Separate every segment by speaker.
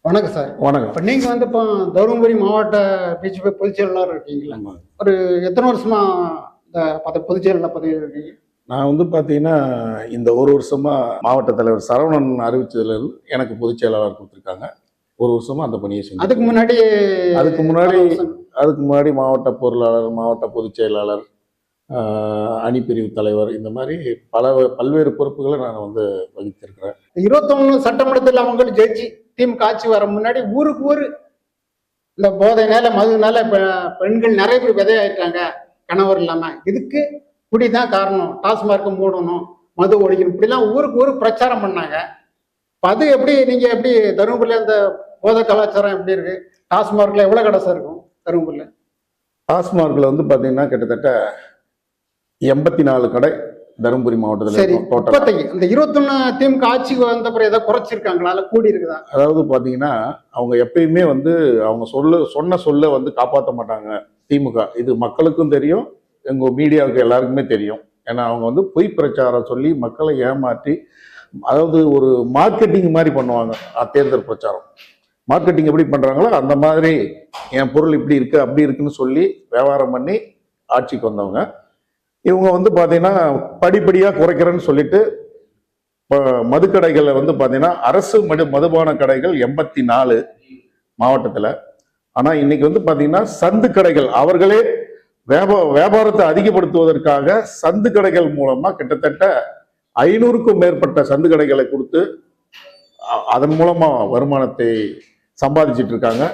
Speaker 1: வணக்கம் சார்.
Speaker 2: வணக்கம்.
Speaker 1: இப்போ நீங்கள் வந்து இப்போ தருமபுரி மாவட்ட பிஜேபி பொதுச் செயலாளர் இருக்கீங்களா?
Speaker 2: ஆமாம்.
Speaker 1: ஒரு எத்தனை வருஷமா இந்த பொதுச் செயலாளர் பதவியில் இருக்கீங்க?
Speaker 2: நான் வந்து பார்த்தீங்கன்னா, இந்த ஒரு வருஷமா மாவட்ட தலைவர் சரவணன் அறிவிச்சதுலேருந்து எனக்கு பொதுச் செயலாளர் கொடுத்துருக்காங்க. ஒரு வருஷமா அந்த பணியை செஞ்சு
Speaker 1: அதுக்கு முன்னாடி
Speaker 2: அதுக்கு முன்னாடி மாவட்ட பொருளாளர், மாவட்ட பொதுச் செயலாளர், அணிப்பிரிவு தலைவர், இந்த மாதிரி பல்வேறு பொறுப்புகளை நான் வந்து வகித்திருக்கிறேன்.
Speaker 1: 21 சட்டமன்றத்தில் அவங்க ஜெயிச்சு திமுக ஆட்சி வர முன்னாடி ஊருக்கு ஊர் இந்த போதைனால மதுனால பெண்கள் நிறைய பேர் விதையாயிட்டாங்க கணவர் இல்லாம. இதுக்கு குடிதான் காரணம், டாஸ்மார்க் மூடணும், மது ஒழிக்கணும், இப்படிலாம் ஊருக்கு ஊர் பிரச்சாரம் பண்ணாங்க. இப்போ அது எப்படி நீங்க எப்படி தருமபுரியில இந்த போதை கலாச்சாரம் எப்படி இருக்கு? டாஸ்மார்க்ல எவ்வளவு கடை சார் இருக்கும் தருமபுரியில?
Speaker 2: டாஸ்மார்க்ல வந்து பார்த்தீங்கன்னா கிட்டத்தட்ட 84 கடை தருமபுரி மாவட்டத்தில்
Speaker 1: சரி,
Speaker 2: இருக்கும் டோட்டல்.
Speaker 1: இப்போதைக்கு இந்த 21 திமுக ஆட்சிக்கு வந்த பிறகு ஏதாவது குறைச்சிருக்காங்களா, இல்ல கூடி இருக்குதா?
Speaker 2: அதாவது பார்த்தீங்கன்னா, அவங்க எப்பயுமே வந்து அவங்க சொன்ன சொல்ல வந்து காப்பாற்ற மாட்டாங்க திமுக. இது மக்களுக்கும் தெரியும், எங்கள் மீடியாவுக்கு எல்லாருக்குமே தெரியும். ஏன்னா அவங்க வந்து பொய் பிரச்சாரம் சொல்லி மக்களை ஏமாற்றி, அதாவது ஒரு மார்க்கெட்டிங் மாதிரி பண்ணுவாங்க. தேர்தல் பிரச்சாரம் மார்க்கெட்டிங் எப்படி பண்ணுறாங்களோ அந்த மாதிரி என் பொருள் இப்படி இருக்குது அப்படி இருக்குன்னு சொல்லி வியாபாரம் பண்ணி ஆட்சிக்கு வந்தவங்க. இவங்க வந்து பார்த்தீங்கன்னா படிப்படியாக குறைக்கிறேன்னு சொல்லிட்டு மதுக்கடைகளை வந்து பார்த்தீங்கன்னா அரசு மதுபான கடைகள் 84 மாவட்டத்தில். ஆனால் இன்னைக்கு வந்து பார்த்தீங்கன்னா சந்து கடைகள் அவர்களே வியாபாரத்தை அதிகப்படுத்துவதற்காக சந்து கடைகள் மூலமா கிட்டத்தட்ட 500க்கும் மேற்பட்ட சந்து கடைகளை கொடுத்து அதன் மூலமா வருமானத்தை சம்பாதிச்சிட்டு இருக்காங்க.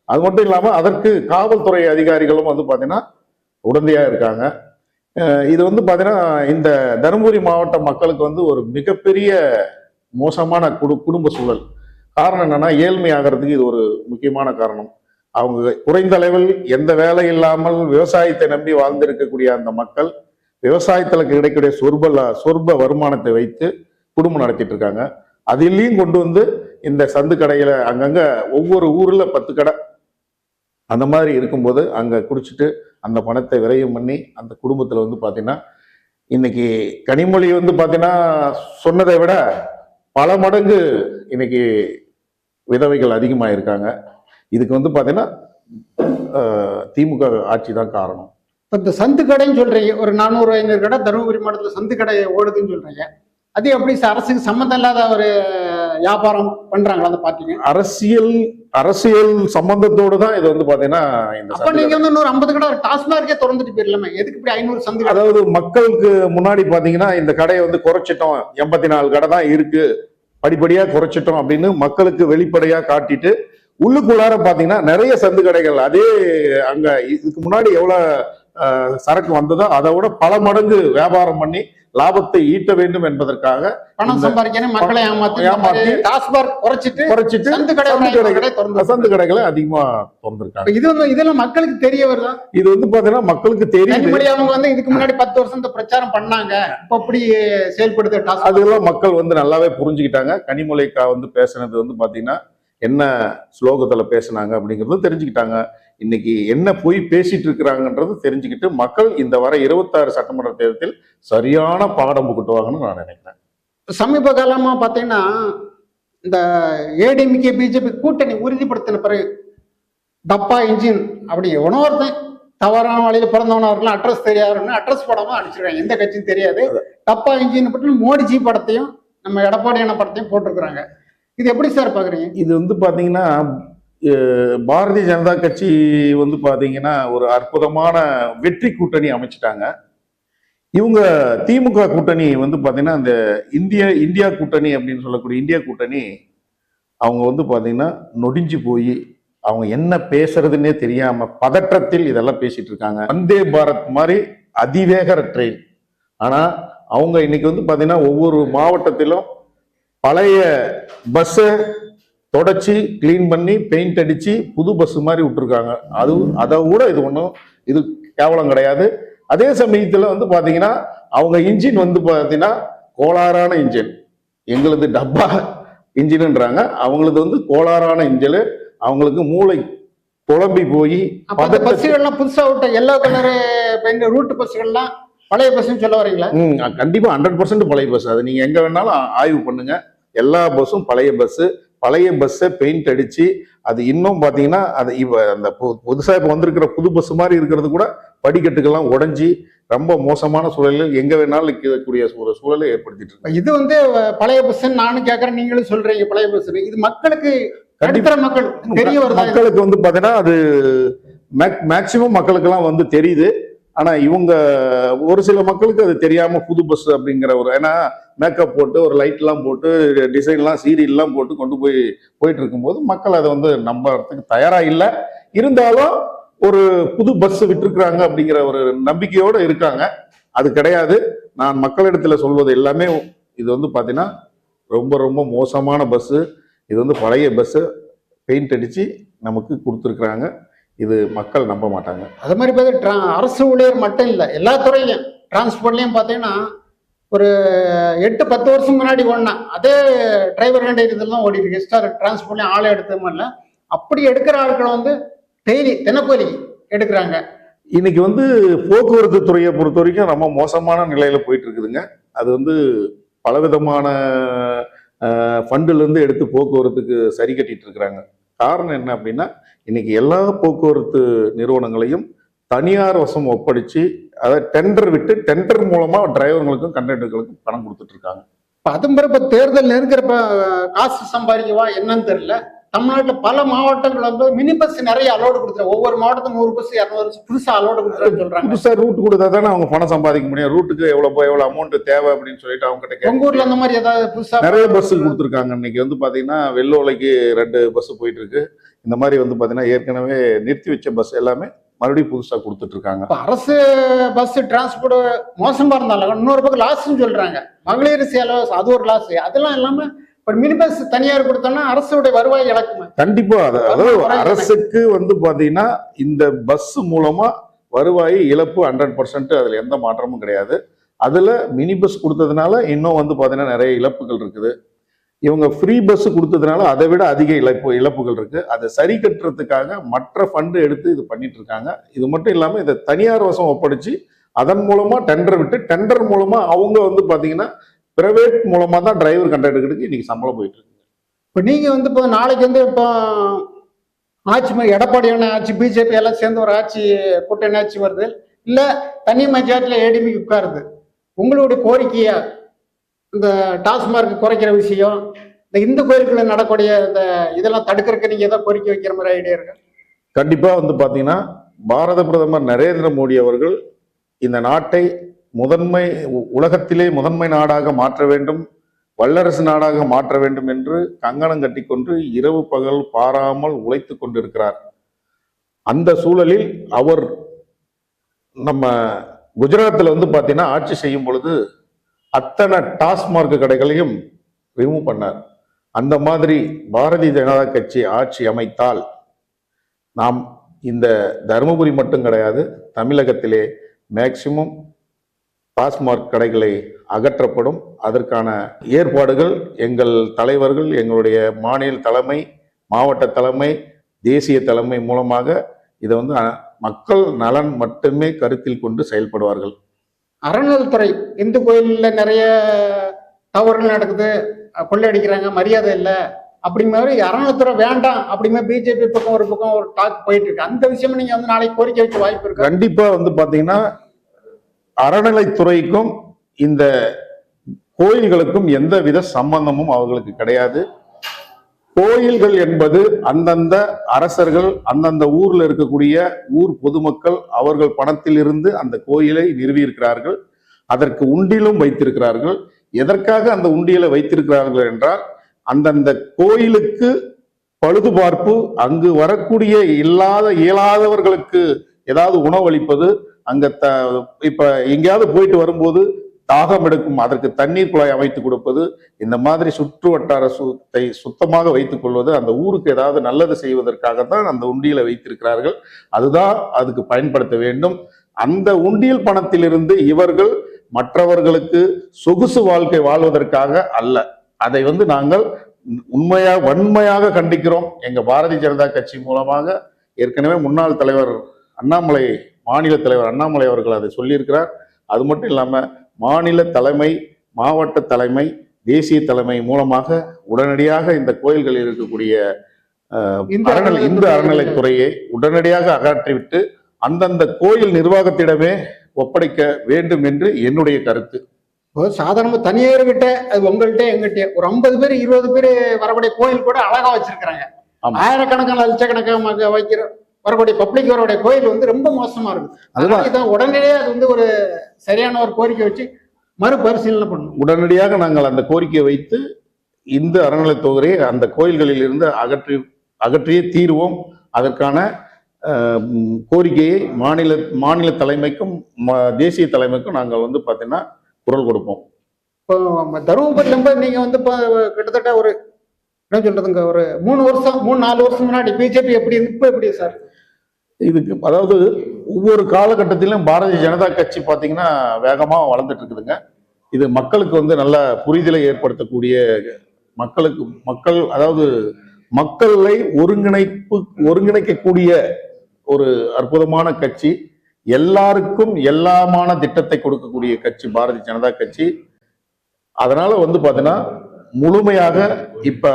Speaker 2: அது மட்டும் இல்லாமல் அதற்கு காவல்துறை அதிகாரிகளும் வந்து பார்த்தீங்கன்னா உடந்தையாக இருக்காங்க. இது வந்து பார்த்தீங்கன்னா இந்த தருமபுரி மாவட்ட மக்களுக்கு வந்து ஒரு மிகப்பெரிய மோசமான குடும்ப சூழல். காரணம் என்னன்னா, ஏழ்மை ஆகிறதுக்கு இது ஒரு முக்கியமான காரணம். அவங்க குறைந்த அளவில் எந்த வேலை இல்லாமல் விவசாயத்தை நம்பி வாழ்ந்திருக்கக்கூடிய அந்த மக்கள் விவசாயத்தில் கிடைக்கக்கூடிய சொற்ப வருமானத்தை வைத்து குடும்பம் நடத்திட்டு இருக்காங்க. அதிலையும் கொண்டு வந்து இந்த சந்து கடைகளை அங்கங்க ஒவ்வொரு ஊர்ல 10 கடை அந்த மாதிரி இருக்கும்போது அங்க குடிச்சிட்டு அந்த பணத்தை விரயம் பண்ணி அந்த குடும்பத்துல வந்து பாத்தீங்கன்னா இன்னைக்கு கனிமொழி வந்து பாத்தீங்கன்னா சொன்னதை விட பல மடங்கு இன்னைக்கு விதவைகள் அதிகமாயிருக்காங்க. இதுக்கு வந்து பாத்தீங்கன்னா திமுக ஆட்சி தான் காரணம்.
Speaker 1: இந்த சந்து கடைன்னு சொல்றீங்க, ஒரு 400-500 கடை தருமபுரி மாவட்டத்தில் சந்து கடை ஓடுதுன்னு சொல்றீங்க. அது எப்படி அரசுக்கு சம்மந்தம் இல்லாத ஒரு வியாபாரம் பண்றாங்களா அந்த பாத்தீங்க?
Speaker 2: அரசியல் சம்பந்தத்தோடு தான் இது வந்து பாத்தீங்கன்னா
Speaker 1: அப்ப நீங்க வந்து இன்னொரு 50 கடை டாஸ்மார்க்கே திறந்துட்டு போயிடலாமே, எதுக்கு இப்படி 500 சந்து?
Speaker 2: அதாவது மக்களுக்கு முன்னாடி பாத்தீங்கன்னா இந்த கடையை வந்து குறைச்சிட்டோம், 84 கடை தான் இருக்கு, படிப்படியா குறைச்சிட்டோம் அப்படின்னு மக்களுக்கு வெளிப்படையா காட்டிட்டு உள்ளுக்குள்ளார பாத்தீங்கன்னா நிறைய சந்து கடைகள் அதே அங்க இதுக்கு முன்னாடி எவ்வளவு சரக்கு வந்ததோ அதை விட பல மடங்கு வியாபாரம் பண்ணி லாபத்தை ஈட்ட வேண்டும் என்பதற்காக
Speaker 1: பணம் சம்பாதிக்கணும், மக்களை ஏமாத்தி டாஸ்மார்க் குறைச்சிட்டு
Speaker 2: சந்து கடைகளை அதிகமா திறந்திருக்காங்க.
Speaker 1: இதெல்லாம் மக்களுக்கு தெரிய வருதா?
Speaker 2: இது வந்து பாத்தீங்கன்னா மக்களுக்கு தெரியும்.
Speaker 1: அவங்க வந்து இதுக்கு முன்னாடி 10 வருஷம் இந்த பிரச்சாரம் பண்ணாங்க, இப்ப அப்படி செயல்படுது.
Speaker 2: அதெல்லாம் மக்கள் வந்து நல்லாவே புரிஞ்சுக்கிட்டாங்க. கனிமொழிக்கா வந்து பேசுனது வந்து பாத்தீங்கன்னா என்ன ஸ்லோகத்துல பேசினாங்க அப்படிங்கறது தெரிஞ்சுக்கிட்டாங்க. இன்னைக்கு என்ன போய் பேசிட்டு இருக்கிறாங்கன்றது தெரிஞ்சுக்கிட்டு மக்கள் இந்த வர 26 சட்டமன்ற தேர்தலில் சரியான பாடம் புகட்டுவாங்கன்னு நான் நினைக்கிறேன்.
Speaker 1: சமீப காலமா பாத்தீங்கன்னா இந்த ஏடிஎம்கே பிஜேபி கூட்டணி உறுதிப்படுத்தின பிறகு டப்பா இன்ஜின் அப்படி உணவர்த்தேன் தவறான வழியில பிறந்தவனா இருக்கலாம், அட்ரஸ் தெரியாதுன்னு அட்ரஸ் படமா அடிச்சிருக்காங்க. எந்த கட்சியும் தெரியாது. டப்பா இன்ஜின் பற்றி மோடிஜி படத்தையும் நம்ம எடப்பாடியான படத்தையும் போட்டிருக்கிறாங்க. இது எப்படி சார் பாக்குறீங்க?
Speaker 2: இது வந்து பாத்தீங்கன்னா பாரதிய ஜனதா கட்சி வந்து பாத்தீங்கன்னா ஒரு அற்புதமான வெற்றி கூட்டணி அமைச்சிட்டாங்க. இவங்க திமுக கூட்டணி வந்து பாத்தீங்கன்னா இந்த இந்தியா கூட்டணி அப்படின்னு சொல்லக்கூடிய இந்தியா கூட்டணி அவங்க வந்து பாத்தீங்கன்னா நொடிஞ்சு போய் அவங்க என்ன பேசுறதுன்னே தெரியாம பதற்றத்தில் இதெல்லாம் பேசிட்டு இருக்காங்க. வந்தே பாரத் மாதிரி அதிவேக ட்ரெயின். ஆனா அவங்க இன்னைக்கு வந்து பாத்தீங்கன்னா ஒவ்வொரு மாவட்டத்திலும் பழைய பஸ்ஸை தொடச்சி கிளீன் பண்ணி பெயிண்ட் அடிச்சு புது பஸ் மாதிரி விட்டுருக்காங்க. அதை விட இது கேவலம் கிடையாது. அதே சமயத்துல வந்து பாத்தீங்கன்னா அவங்க இன்ஜின் வந்து பாத்தீங்கன்னா கோளாறான இன்ஜின். எங்களது டப்பா இன்ஜின்ன்றாங்க, அவங்களது வந்து கோளாறான இன்ஜின். அவங்களுக்கு மூளை குழம்பி போய்
Speaker 1: பஸ்ஸுகள்லாம் புதுசா விட்ட எல்லோ கலரு ரூட் பஸ்ஸுகள்லாம் பழைய பஸ்ன்னு சொல்ல வரீங்களா?
Speaker 2: கண்டிப்பா 100% பழைய பஸ். அது நீங்க எங்க வேணாலும் ஆய்வு பண்ணுங்க. எல்லா பஸ்ஸும் பழைய பஸ். பழைய பஸ்ஸை பெயிண்ட் அடிச்சு அது இன்னும் பாத்தீங்கன்னா அது அந்த புதுசா இப்ப வந்திருக்கிற புது பஸ் மாதிரி இருக்கிறது கூட படிக்கட்டுக்கெல்லாம் உடைஞ்சி ரொம்ப மோசமான சூழலில் எங்க வேணாலும் நிற்கக்கூடிய ஒரு சூழலை ஏற்படுத்திட்டு இருக்கு.
Speaker 1: இது வந்து பழைய பஸ் நானும் கேட்கறேன், நீங்களும் சொல்றீங்க பழைய பஸ். இது மக்களுக்கு நடுத்தர மக்கள் தெரிய வருது.
Speaker 2: மக்களுக்கு வந்து பாத்தீங்கன்னா அது மேக்சிமம் மக்களுக்கு எல்லாம் வந்து தெரியுது. ஆனா இவங்க ஒரு சில மக்களுக்கு அது தெரியாம புது பஸ் அப்படிங்கிற ஒரு, ஏன்னா மேக்கப் போட்டு ஒரு லைட் எல்லாம் போட்டு டிசைன்லாம் சீரியல்லாம் போட்டு கொண்டு போயிட்டு இருக்கும்போது மக்கள் அதை வந்து நம்புறதுக்கு தயாரா இல்லை. இருந்தாலும் ஒரு புது பஸ் விட்டுருக்குறாங்க அப்படிங்கிற ஒரு நம்பிக்கையோட இருக்காங்க. அது கிடையாது. நான் மக்களிடத்துல சொல்வது எல்லாமே இது வந்து பாத்தீங்கன்னா ரொம்ப ரொம்ப மோசமான பஸ். இது வந்து பழைய பஸ் பெயிண்ட் அடிச்சு நமக்கு கொடுத்துருக்குறாங்க. இது மக்கள் நம்ப மாட்டாங்க.
Speaker 1: அது மாதிரி பார்த்தா அரசு ஊழியர் மட்டும் இல்லை, எல்லா துறையிலையும் டிரான்ஸ்போர்ட்லையும் பார்த்தீங்கன்னா ஒரு 8-10 வருஷம் முன்னாடி ஓடினா அதே டிரைவர் இதெல்லாம் ஓடி இருக்கு. எக்ஸ்ட்ரா டிரான்ஸ்போர்ட்லையும் ஆளை எடுத்தோம் இல்லை, அப்படி எடுக்கிற ஆட்களை வந்து டெய்லி தினக்கூலி எடுக்கிறாங்க.
Speaker 2: இன்னைக்கு வந்து போக்குவரத்து துறையை பொறுத்த வரைக்கும் ரொம்ப மோசமான நிலையில போயிட்டு இருக்குதுங்க. அது வந்து பலவிதமான ஃபண்டுல இருந்து எடுத்து போக்குவரத்துக்கு சரி கட்டிட்டு இருக்கிறாங்க. காரணம் என்ன அப்படின்னா, இன்னைக்கு எல்லா போக்குவரத்து நிறுவனங்களையும் தனியார் வசம் ஒப்படைச்சு அதை டெண்டர் விட்டு டெண்டர் மூலமா டிரைவர்களுக்கும் கண்டக்டர்களுக்கும் பணம் கொடுத்துட்டு இருக்காங்க.
Speaker 1: அதுவும் பிறகு தேர்தல் நெருங்கிறப்ப காசு சம்பாதிக்கவா என்னன்னு தெரியல. தமிழ்நாட்டில் பல மாவட்டங்கள் வந்து மினி பஸ் நிறைய அலோடு கொடுத்துருக்காங்க. ஒவ்வொரு மாவட்டத்தும் 100 பஸ் 200 பஸ் புதுசா அலோடு கொடுத்துருன்னு சொல்றாங்க.
Speaker 2: புதுசா ரூட் கொடுத்தா தானே அவங்க பணம் சம்பாதிக்க முடியும். ரூட்டுக்கு எவ்வளவு அமௌண்ட் தேவை அப்படின்னு சொல்லிட்டு அவங்க கிட்ட
Speaker 1: உங்க ஊர்ல அந்த மாதிரி ஏதாவது புதுசா
Speaker 2: நிறைய பஸ் கொடுத்துருக்காங்க. இன்னைக்கு வந்து பாத்தீங்கன்னா வெள்ளோலைக்கு 2 பஸ் போயிட்டு இருக்கு. இந்த மாதிரி வந்து பாத்தீங்கன்னா ஏற்கனவே நிறுத்தி வச்ச பஸ் எல்லாமே மறுபடியும் புதுசா கொடுத்துட்டு இருக்காங்க.
Speaker 1: அரசு பஸ் டிரான்ஸ்போர்ட் மோசமா இருந்தாலும் இன்னொரு பக்கம் லாஸ்ன்னு சொல்றாங்க. மகளிர் சேவை அது ஒரு லாஸ். அதெல்லாம் இல்லாம மினி பஸ் தனியார் கொடுத்தோம்னா அரசுடைய வருவாய் இழக்குமா?
Speaker 2: கண்டிப்பா. அதாவது அரசுக்கு வந்து பாத்தீங்கன்னா இந்த பஸ் மூலமா வருவாய் இழப்பு 100%. அதுல எந்த மாற்றமும் கிடையாது. அதுல மினி பஸ் கொடுத்ததுனால இன்னும் வந்து பாத்தீங்கன்னா நிறைய இழப்புகள் இருக்குது. இவங்க ஃப்ரீ பஸ் கொடுத்ததுனால அதை விட அதிக இழப்புகள் இருக்கு. அதை சரி கட்டுறதுக்காக மற்ற ஃபண்டு எடுத்து இது பண்ணிட்டு இருக்காங்க. இது மட்டும் இல்லாம இதை தனியார் வசம் ஒப்படைச்சு அதன் மூலமா டெண்டர் விட்டு டெண்டர் மூலமா அவங்க வந்து பாத்தீங்கன்னா பிரைவேட் மூலமா தான் டிரைவர் கண்டக்டருக்கு இன்னைக்கு சம்பளம் போயிட்டு இருக்கு.
Speaker 1: இப்போ நீங்க வந்து இப்போ நாளைக்கு வந்து இப்போ ஆட்சி எடப்பாடியான ஆட்சி பிஜேபி எல்லாம் சேர்ந்து ஒரு ஆட்சி கூட்டணி ஆட்சி வருது, இல்ல தனி மெஜாரிட்டியில ஏடிமி உட்காருது, உங்களுடைய கோரிக்கையா இந்த டாஸ்மார்க் குறைக்கிற விஷயம், இந்த இந்து கோயில்களில் நடக்கூடிய இந்த இதெல்லாம் தடுக்கிறதுக்கு நீங்க ஏதோ கோரிக்கை வைக்கிற மாதிரி ஐடியா இருக்கு?
Speaker 2: கண்டிப்பா வந்து பாத்தீங்கன்னா பாரத பிரதமர் நரேந்திர மோடி அவர்கள் இந்த நாட்டை உலகத்திலே முதன்மை நாடாக மாற்ற வேண்டும், வல்லரசு நாடாக மாற்ற வேண்டும் என்று கங்கணம் கட்டிக்கொண்டு இரவு பகல் பாராமல் உழைத்து கொண்டிருக்கிறார். அந்த சூழலில் அவர் நம்ம குஜராத்தில் வந்து பாத்தீங்கன்னா ஆட்சி செய்யும் பொழுது அத்தனை டாஸ்மார்க் கடைகளையும் ரிமூவ் பண்ணார். அந்த மாதிரி பாரதிய ஜனதா கட்சி ஆட்சி அமைத்தால் நாம் இந்த தருமபுரி மட்டும் கிடையாது, தமிழகத்திலே மேக்சிமம் டாஸ்மார்க் கடைகளை அகற்றப்படும். அதற்கான ஏற்பாடுகள் எங்கள் தலைவர்கள், எங்களுடைய மாநில தலைமை, மாவட்ட தலைமை, தேசிய தலைமை மூலமாக இதை வந்து மக்கள் நலன் மட்டுமே கருத்தில் கொண்டு செயல்படுவார்கள்.
Speaker 1: அறநிலைத்துறை இந்து கோயில்ல நிறைய தவறுகள் நடக்குது, கொள்ளையடிக்கிறாங்க, மரியாதை இல்லை அப்படிங்கிற மாதிரி அறநிலைத்துறை வேண்டாம் அப்படிங்கிற பிஜேபி பக்கம் ஒரு டாக் போயிட்டு இருக்கு. அந்த விஷயம் நீங்க வந்து நாளைக்கு கோரிக்கை வைக்க வாய்ப்பு இருக்கு?
Speaker 2: கண்டிப்பா வந்து பாத்தீங்கன்னா அறநிலைத்துறைக்கும் இந்த கோயில்களுக்கும் எந்தவித சம்பந்தமும் அவர்களுக்கு கிடையாது. கோயில்கள் என்பது அந்தந்த அரசர்கள், அந்தந்த ஊர்ல இருக்கக்கூடிய ஊர் பொதுமக்கள் அவர்கள் பணத்தில் இருந்து அந்த கோயிலை நிறுவியிருக்கிறார்கள். அதற்கு உண்டியலும் வைத்திருக்கிறார்கள். எதற்காக அந்த உண்டியலை வைத்திருக்கிறார்கள் என்றால் அந்தந்த கோயிலுக்கு பழுதுபார்ப்பு, அங்கு வரக்கூடிய இயலாதவர்களுக்கு ஏதாவது உணவளிப்பது, அங்க இப்ப எங்கேயாவது போயிட்டு வரும்போது தாகம் எடுக்கும், அதற்கு தண்ணீர் குழாய் அமைத்து கொடுப்பது, இந்த மாதிரி சுற்று வட்டார சுத்தமாக வைத்துக் கொள்வது, அந்த ஊருக்கு ஏதாவது நல்லது செய்வதற்காகத்தான் அந்த உண்டியலை வைத்திருக்கிறார்கள். அதுதான் அதுக்கு பயன்படுத்த வேண்டும். அந்த உண்டியல் பணத்திலிருந்து இவர்கள் மற்றவர்களுக்கு சொகுசு வாழ்க்கை வாழ்வதற்காக அல்ல. அதை வந்து நாங்கள் வன்மையாக கண்டிக்கிறோம். எங்க பாரதிய ஜனதா கட்சி மூலமாக ஏற்கனவே முன்னாள் தலைவர் அண்ணாமலை, மாநில தலைவர் அண்ணாமலை அவர்கள் அதை சொல்லியிருக்கிறார். அது மட்டும் இல்லாம மாநில தலைமை, மாவட்ட தலைமை, தேசிய தலைமை மூலமாக உடனடியாக இந்த கோயில்களில் இருக்கக்கூடிய இந்து அறநிலைத்துறையை உடனடியாக அகற்றிவிட்டு அந்தந்த கோயில் நிர்வாகத்திடமே ஒப்படைக்க வேண்டும் என்று என்னுடைய கருத்து.
Speaker 1: இப்போ சாதாரணமா தனியார்கிட்ட அது உங்கள்கிட்ட எங்கிட்ட ஒரு 50 பேர் 20 பேர் வரக்கூடிய கோயில் கூட அழகா வச்சிருக்கிறாங்க.
Speaker 2: ஆமா.
Speaker 1: ஆயிரக்கணக்கான லட்சக்கணக்கான வைக்கிற வரக்கூடிய பப்ளிக் வரக்கூடிய கோயில் வந்து ரொம்ப மோசமா இருக்கு.
Speaker 2: அதுதான்
Speaker 1: இதான் உடனடியே அது வந்து ஒரு சரியான ஒரு கோரிக்கை வச்சு மறுபரிசீலனை பண்ணணும்.
Speaker 2: உடனடியாக நாங்கள் அந்த கோரிக்கையை வைத்து இந்து அறநிலைத்துறையை அந்த கோயில்களில் இருந்து அகற்றியே தீர்வோம். அதற்கான கோரிக்கையை மாநில தலைமைக்கும் தேசிய தலைமைக்கும் நாங்கள் வந்து பார்த்தீங்கன்னா குரல் கொடுப்போம்.
Speaker 1: இப்போ தருமபுரியில நீங்க வந்து இப்போ கிட்டத்தட்ட ஒரு என்ன சொல்றதுங்க ஒரு 3-4 வருஷம் முன்னாடி பிஜேபி எப்படி இப்போ எப்படி சார்?
Speaker 2: இதுக்கு அதாவது ஒவ்வொரு காலகட்டத்திலும் பாரதிய ஜனதா கட்சி பார்த்தீங்கன்னா வேகமாக வளர்ந்துட்டு இருக்குதுங்க. இது மக்களுக்கு வந்து நல்ல புரிதலை ஏற்படுத்தக்கூடிய மக்கள் அதாவது மக்களை ஒருங்கிணைக்கக்கூடிய ஒரு அற்புதமான கட்சி, எல்லாருக்கும் எல்லாமான திட்டத்தை கொடுக்கக்கூடிய கட்சி பாரதிய ஜனதா கட்சி. அதனால வந்து பாத்தீங்கன்னா முழுமையாக இப்ப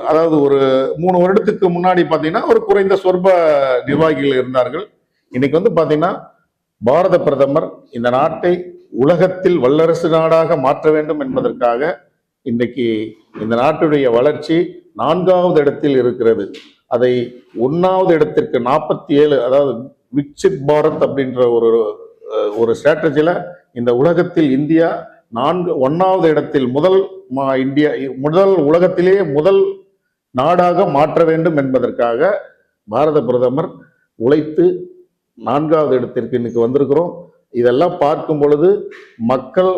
Speaker 2: அதாவது ஒரு 3 வருடத்துக்கு முன்னாடி பாத்தீங்கன்னா ஒரு குறைந்த சொற்ப நிர்வாகிகள் இருந்தார்கள். இன்னைக்கு வந்து பாத்தீங்கன்னா பாரத பிரதமர் இந்த நாட்டை உலகத்தில் வல்லரசு நாடாக மாற்ற வேண்டும் என்பதற்காக இன்றைக்கு இந்த நாட்டுடைய வளர்ச்சி 4வது இடத்தில் இருக்கிறது. அதை 1வது இடத்திற்கு 47 அதாவது விக்சித் பாரத் அப்படின்ற ஒரு ஸ்ட்ராட்டஜில இந்த உலகத்தில் இந்தியா 1வது இடத்தில் முதல் உலகத்திலேயே முதல் நாடாக மாற்ற வேண்டும் என்பதற்காக பாரத பிரதமர் உழைத்து 4வது இடத்திற்கு இன்னைக்கு வந்திருக்கிறோம். இதெல்லாம் பார்க்கும் பொழுது மக்கள்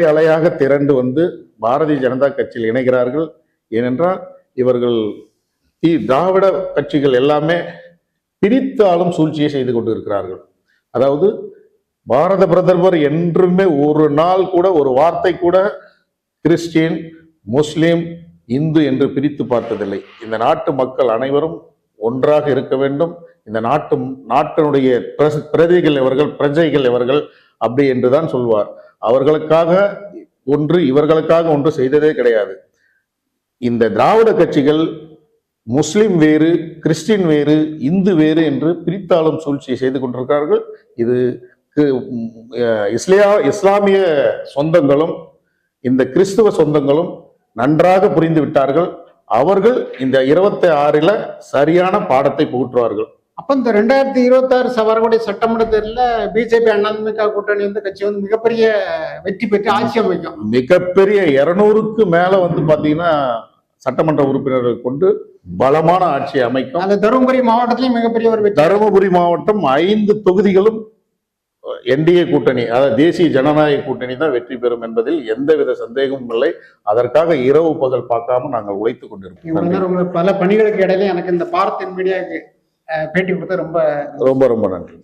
Speaker 2: அலையாக திரண்டு வந்து பாரதிய ஜனதா கட்சியில் இணைகிறார்கள். ஏனென்றால் இவர்கள் திராவிட கட்சிகள் எல்லாமே பிரித்தாலும் சூழ்ச்சியை செய்து கொண்டு இருக்கிறார்கள். அதாவது பாரத பிரதமர் என்றுமே ஒரு நாள் கூட ஒரு வார்த்தை கூட கிறிஸ்டியன், முஸ்லிம், இந்து என்று பிரித்து பார்த்ததில்லை. இந்த நாட்டு மக்கள் அனைவரும் ஒன்றாக இருக்க வேண்டும். இந்த நாட்டினுடைய பிரஜைகள் இவர்கள் அப்படி என்றுதான் சொல்வார். அவர்களுக்காக ஒன்று, இவர்களுக்காக ஒன்று செய்ததே கிடையாது. இந்த திராவிட கட்சிகள் முஸ்லிம் வேறு, கிறிஸ்டின் வேறு, இந்து வேறு என்று பிரித்தாளும் சூழ்ச்சியை செய்து கொண்டிருக்கிறார்கள். இது இஸ்லாமிய சொந்தங்களும் இந்த கிறிஸ்துவ சொந்தங்களும் நன்றாக புரிந்து விட்டார்கள். அவர்கள் இந்த 26ல சரியான பாடத்தை புகுற்றுவார்கள்.
Speaker 1: அப்ப இந்த 2026 வரக்கூடிய சட்டமன்ற தேர்தலில் பிஜேபி அதிமுக கூட்டணி வந்து கட்சி வந்து மிகப்பெரிய வெற்றி பெற்று ஆட்சி அமைக்கும்.
Speaker 2: மிகப்பெரிய 200க்கு மேல வந்து பாத்தீங்கன்னா சட்டமன்ற உறுப்பினர்கள் கொண்டு பலமான ஆட்சியை அமைக்கும்.
Speaker 1: அந்த தருமபுரி மாவட்டத்திலும் மிகப்பெரிய ஒரு வெற்றி.
Speaker 2: தருமபுரி மாவட்டம் 5 தொகுதிகளும் என்டிஏ கூட்டணி, அதாவது தேசிய ஜனநாயக கூட்டணி தான் வெற்றி பெறும் என்பதில் எந்தவித சந்தேகமும் இல்லை. அதற்காக இரவு பகல் பார்க்காம நாங்கள் உழைத்துக் கொண்டிருக்கோம்.
Speaker 1: பல பணிகளுக்கு இடையில எனக்கு இந்த பாரத் மீடியாவுக்கு பேட்டி கொடுத்த ரொம்ப
Speaker 2: ரொம்ப ரொம்ப நன்றி.